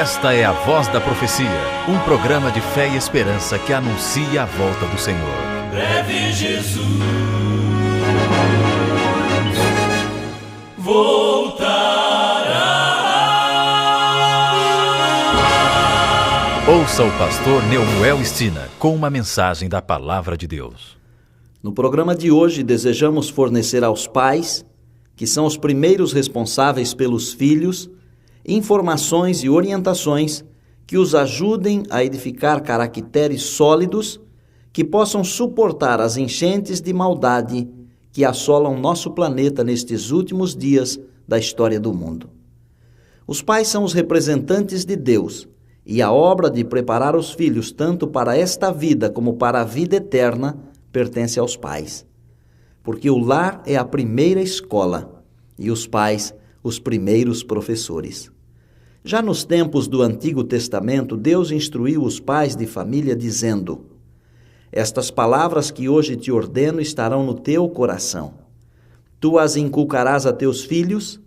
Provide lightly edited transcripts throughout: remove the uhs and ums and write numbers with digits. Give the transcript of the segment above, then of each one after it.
Esta é a Voz da Profecia, um programa de fé e esperança que anuncia a volta do Senhor. Breve Jesus voltará. Ouça o pastor Neumuel Stina com uma mensagem da Palavra de Deus. No programa de hoje, desejamos fornecer aos pais, que são os primeiros responsáveis pelos filhos, informações e orientações que os ajudem a edificar caracteres sólidos que possam suportar as enchentes de maldade que assolam nosso planeta nestes últimos dias da história do mundo. Os pais são os representantes de Deus e a obra de preparar os filhos tanto para esta vida como para a vida eterna pertence aos pais. Porque o lar é a primeira escola e os pais os primeiros professores. Já nos tempos do Antigo Testamento, Deus instruiu os pais de família dizendo: estas palavras que hoje te ordeno estarão no teu coração. Tu as inculcarás a teus filhos,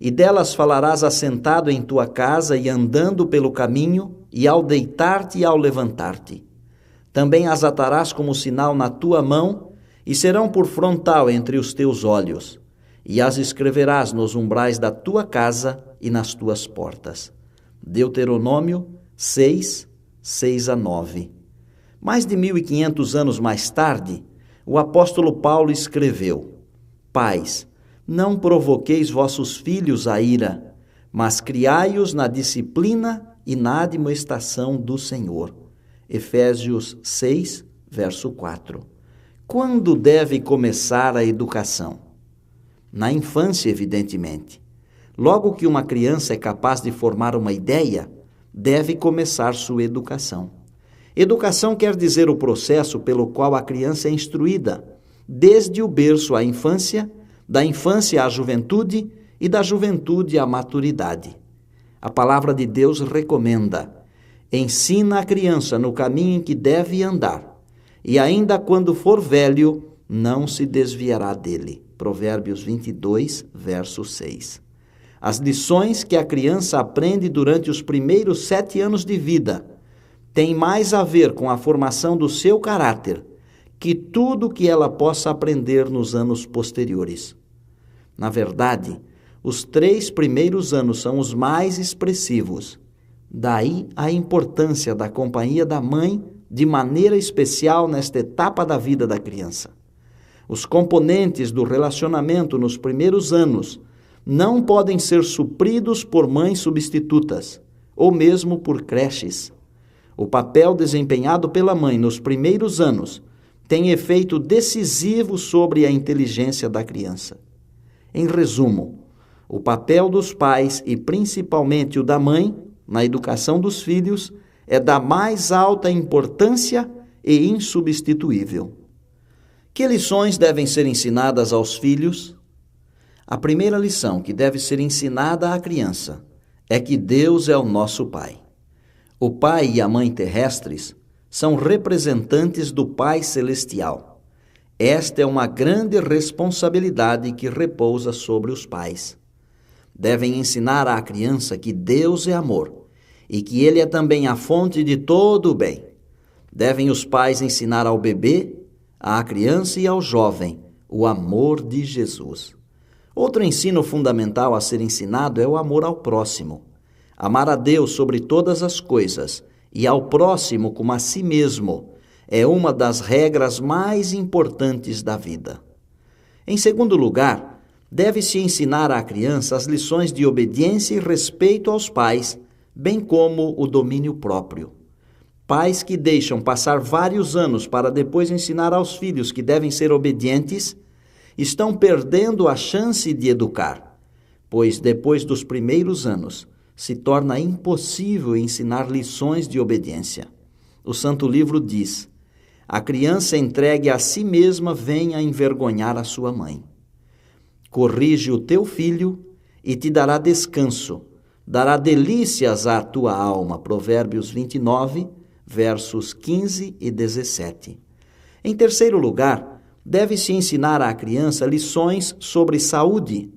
e delas falarás assentado em tua casa e andando pelo caminho, e ao deitar-te e ao levantar-te. Também as atarás como sinal na tua mão, e serão por frontal entre os teus olhos, e as escreverás nos umbrais da tua casa e nas tuas portas. Deuteronômio 6, 6-9. Mais de 1.500 anos mais tarde, o apóstolo Paulo escreveu: Pais, não provoqueis vossos filhos à ira, mas criai-os na disciplina e na admoestação do Senhor. Efésios 6, verso 4. Quando deve começar a educação? Na infância, evidentemente. Logo que uma criança é capaz de formar uma ideia, deve começar sua educação. Educação quer dizer o processo pelo qual a criança é instruída, desde o berço à infância, da infância à juventude e da juventude à maturidade. A palavra de Deus recomenda: ensina a criança no caminho em que deve andar, e ainda quando for velho, não se desviará dele. Provérbios 22, verso 6. As lições que a criança aprende durante os primeiros 7 anos de vida têm mais a ver com a formação do seu caráter que tudo que ela possa aprender nos anos posteriores. Na verdade, os 3 primeiros anos são os mais expressivos. Daí a importância da companhia da mãe de maneira especial nesta etapa da vida da criança. Os componentes do relacionamento nos primeiros anos não podem ser supridos por mães substitutas, ou mesmo por creches. O papel desempenhado pela mãe nos primeiros anos tem efeito decisivo sobre a inteligência da criança. Em resumo, o papel dos pais e principalmente o da mãe na educação dos filhos é da mais alta importância e insubstituível. Que lições devem ser ensinadas aos filhos? A primeira lição que deve ser ensinada à criança é que Deus é o nosso Pai. O pai e a mãe terrestres são representantes do Pai celestial. Esta é uma grande responsabilidade que repousa sobre os pais. Devem ensinar à criança que Deus é amor e que Ele é também a fonte de todo o bem. Devem os pais ensinar ao bebê, à criança e ao jovem o amor de Jesus. Outro ensino fundamental a ser ensinado é o amor ao próximo. Amar a Deus sobre todas as coisas e ao próximo como a si mesmo é uma das regras mais importantes da vida. Em segundo lugar, deve-se ensinar à criança as lições de obediência e respeito aos pais, bem como o domínio próprio. Pais que deixam passar vários anos para depois ensinar aos filhos que devem ser obedientes, estão perdendo a chance de educar, pois depois dos primeiros anos se torna impossível ensinar lições de obediência. O Santo Livro diz: a criança entregue a si mesma vem a envergonhar a sua mãe. Corrige o teu filho e te dará descanso, dará delícias à tua alma. Provérbios 29, versos 15 e 17. Em terceiro lugar, deve-se ensinar à criança lições sobre saúde.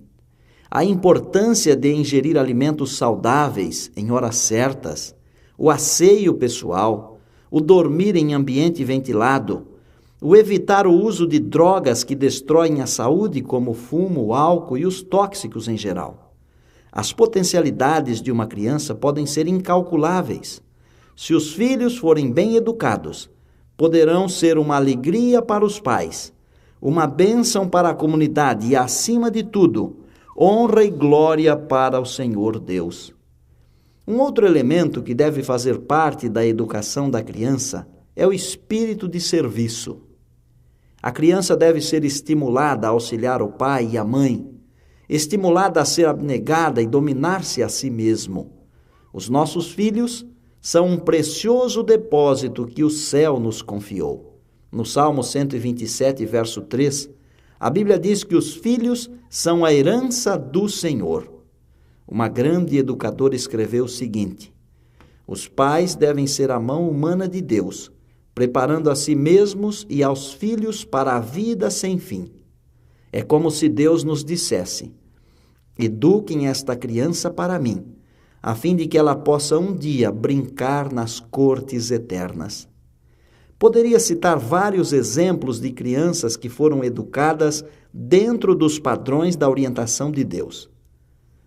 a importância de ingerir alimentos saudáveis em horas certas, o asseio pessoal, o dormir em ambiente ventilado, o evitar o uso de drogas que destroem a saúde, como o fumo, o álcool e os tóxicos em geral. As potencialidades de uma criança podem ser incalculáveis. Se os filhos forem bem educados, poderão ser uma alegria para os pais, uma bênção para a comunidade e, acima de tudo, honra e glória para o Senhor Deus. Um outro elemento que deve fazer parte da educação da criança é o espírito de serviço. A criança deve ser estimulada a auxiliar o pai e a mãe, estimulada a ser abnegada e dominar-se a si mesmo. Os nossos filhos são um precioso depósito que o céu nos confiou. No Salmo 127, verso 3, a Bíblia diz que os filhos são a herança do Senhor. Uma grande educadora escreveu o seguinte: os pais devem ser a mão humana de Deus, preparando a si mesmos e aos filhos para a vida sem fim. É como se Deus nos dissesse: eduquem esta criança para mim, a fim de que ela possa um dia brincar nas cortes eternas. Poderia citar vários exemplos de crianças que foram educadas dentro dos padrões da orientação de Deus.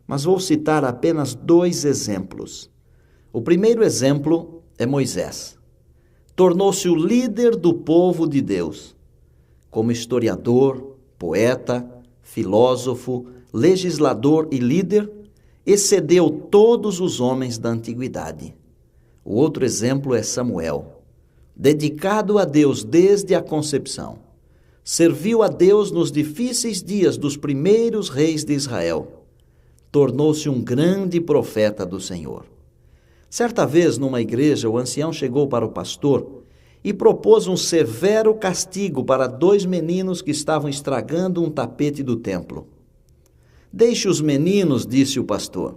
Mas vou citar apenas 2 exemplos. O primeiro exemplo é Moisés. Tornou-se o líder do povo de Deus. Como historiador, poeta, filósofo, legislador e líder, excedeu todos os homens da antiguidade. O outro exemplo é Samuel. Dedicado a Deus desde a concepção, serviu a Deus nos difíceis dias dos primeiros reis de Israel. Tornou-se um grande profeta do Senhor. Certa vez, numa igreja, o ancião chegou para o pastor e propôs um severo castigo para 2 meninos que estavam estragando um tapete do templo. Deixe os meninos, disse o pastor.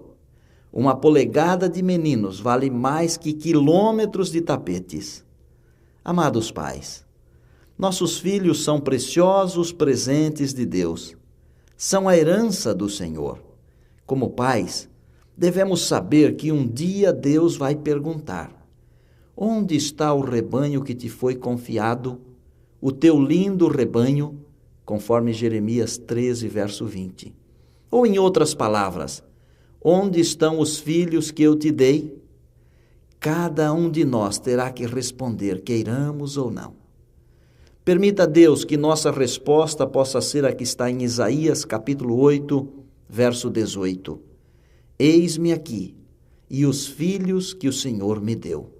1 polegada de meninos vale mais que quilômetros de tapetes. Amados pais, nossos filhos são preciosos presentes de Deus. São a herança do Senhor. Como pais, devemos saber que um dia Deus vai perguntar: onde está o rebanho que te foi confiado, o teu lindo rebanho, conforme Jeremias 13, verso 20. Ou em outras palavras, onde estão os filhos que eu te dei? Cada um de nós terá que responder, queiramos ou não. Permita a Deus que nossa resposta possa ser a que está em Isaías, capítulo 8, verso 18. Eis-me aqui, e os filhos que o Senhor me deu.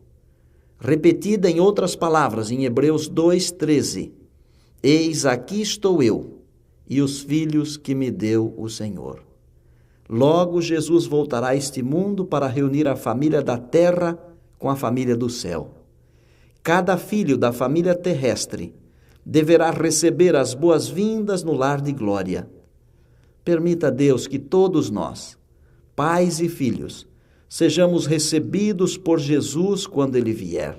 Repetida em outras palavras, em Hebreus 2:13. Eis aqui estou eu, e os filhos que me deu o Senhor. Logo Jesus voltará a este mundo para reunir a família da terra com a família do céu. Cada filho da família terrestre deverá receber as boas-vindas no lar de glória. Permita a Deus que todos nós, pais e filhos, sejamos recebidos por Jesus quando Ele vier.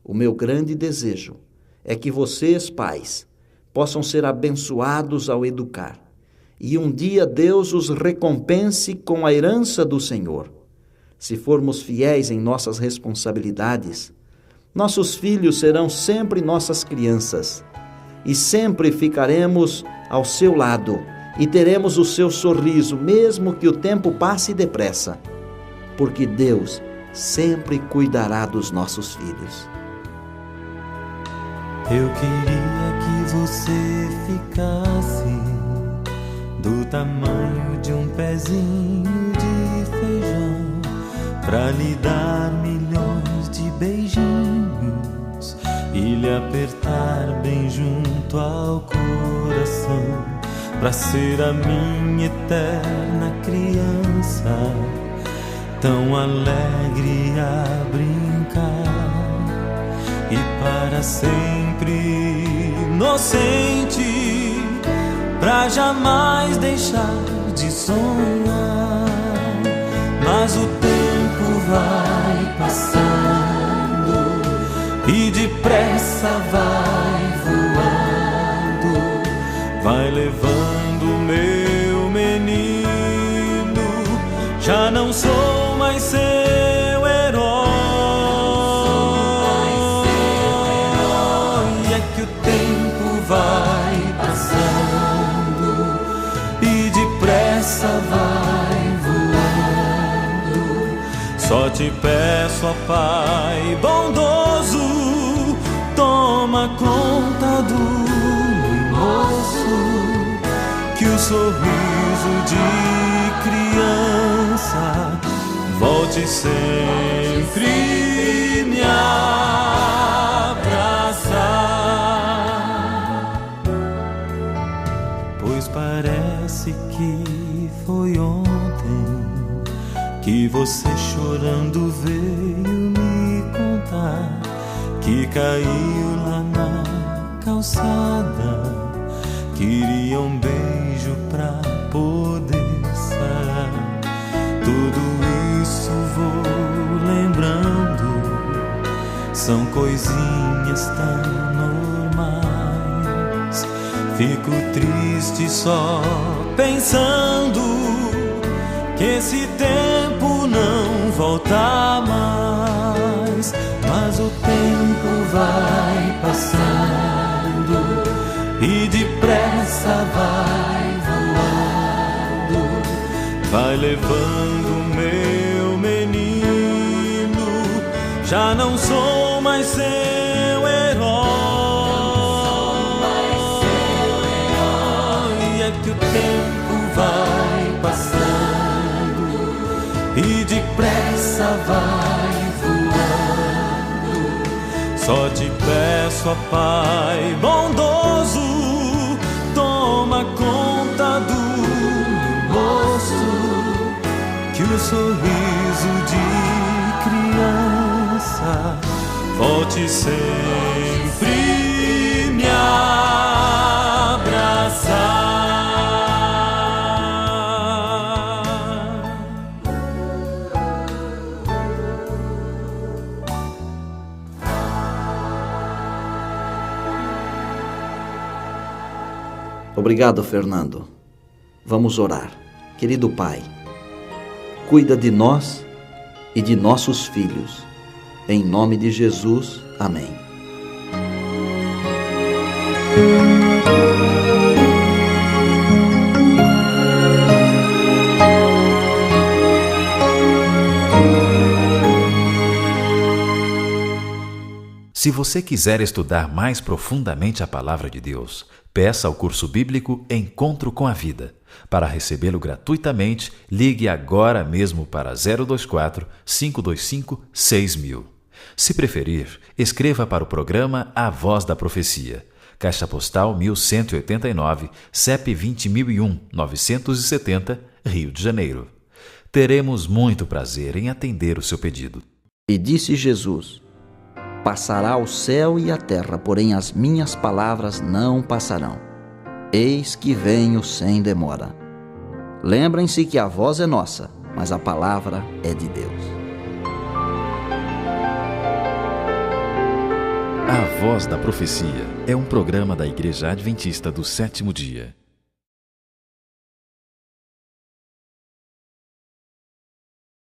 O meu grande desejo é que vocês, pais, possam ser abençoados ao educar, e um dia Deus os recompense com a herança do Senhor. Se formos fiéis em nossas responsabilidades, nossos filhos serão sempre nossas crianças, e sempre ficaremos ao seu lado, e teremos o seu sorriso, mesmo que o tempo passe depressa, porque Deus sempre cuidará dos nossos filhos. Eu queria que você ficasse do tamanho de um pezinho de feijão, pra lhe dar milhões de beijinhos e lhe apertar bem junto ao coração, pra ser a minha eterna criança, tão alegre a brincar e para sempre inocente, pra jamais deixar de sonhar. Mas o tempo vai passando e depressa vai voando, vai levando meu menino que o tempo vai passando e depressa vai voando. Só te peço, ó Pai bondoso, toma conta do moço, que o sorriso de criança volte sempre me abraçar. Pois parece que foi ontem que você chorando veio me contar que caiu lá na calçada, queria um beijo pra poder sarar. Tudo isso vou lembrando, são coisinhas tão normais. Fico triste só pensando que esse tempo não volta mais. Mas o tempo vai passando e depressa vai voando, vai levando meu menino. Já não sou mais seu herói. E é que o tempo vai passando e depressa vai voando. Só te peço, ó Pai bondoso, toma conta do moço, que o sorriso de criança volte sempre me abraçar. Obrigado, Fernando. Vamos orar. Querido Pai, cuida de nós e de nossos filhos. Em nome de Jesus, amém. Se você quiser estudar mais profundamente a Palavra de Deus, peça ao curso bíblico Encontro com a Vida. Para recebê-lo gratuitamente, ligue agora mesmo para 024 525 6000. Se preferir, escreva para o programa A Voz da Profecia. Caixa Postal 1189, CEP 20001 970, Rio de Janeiro. Teremos muito prazer em atender o seu pedido. E disse Jesus: passará o céu e a terra, porém as minhas palavras não passarão. Eis que venho sem demora. Lembrem-se que a voz é nossa, mas a palavra é de Deus. A Voz da Profecia é um programa da Igreja Adventista do Sétimo Dia.